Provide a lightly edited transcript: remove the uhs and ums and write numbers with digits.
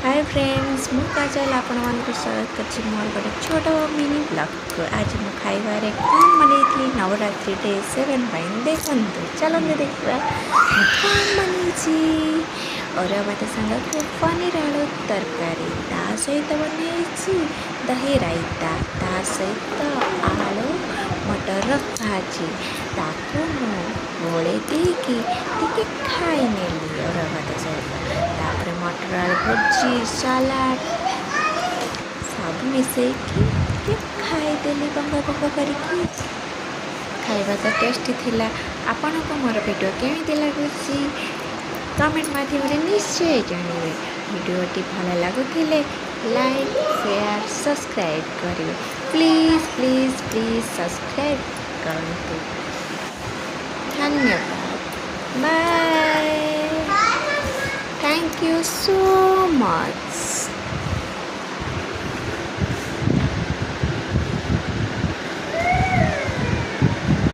Hi friends मु काजल आपण मानक स्वागत करछि मोर गोटे छोट मिनी ब्लॉग को। आज मु खाइबारे कौन बनेइथि नवरात्रि डे 7 पाइन देखंतु चलंतु देखिबा कौन बनेछि। अरुआ भात संग पनीर आलू तरकारी ता सहित बनेछि दही रायता ता सहित आलू मटर भाजी ताकू मु गोले देकी टिके खाई नेली अरुआ भात सहित। तापर मटर आलू भुजी सलाड सब मिसेकी खाईदेली बंगा बंगा करके। खाଇବା ତ ଟେଷ୍ଟି ଥିଲା। ଆପଣଙ୍କୁ ମୋର ଭିଡ଼ିଓ କେମିତି ଲାଗୁଛି କମେଣ୍ଟ ମାଧ୍ୟମରେ ନିଶ୍ଚୟ ଜାଣିବେ। ଭିଡ଼ିଓଟି ଭଲ ଲାଗୁଥିଲେ ଲାଇକ୍ ସେୟାର ସବସ୍କ୍ରାଇବ୍ କରିବେ। ପ୍ଲିଜ୍ ପ୍ଲିଜ୍ ପ୍ଲିଜ୍ ସବସ୍କ୍ରାଇବ୍ କରନ୍ତୁ। ଧନ୍ୟବାଦ। Bye. Thank you so much.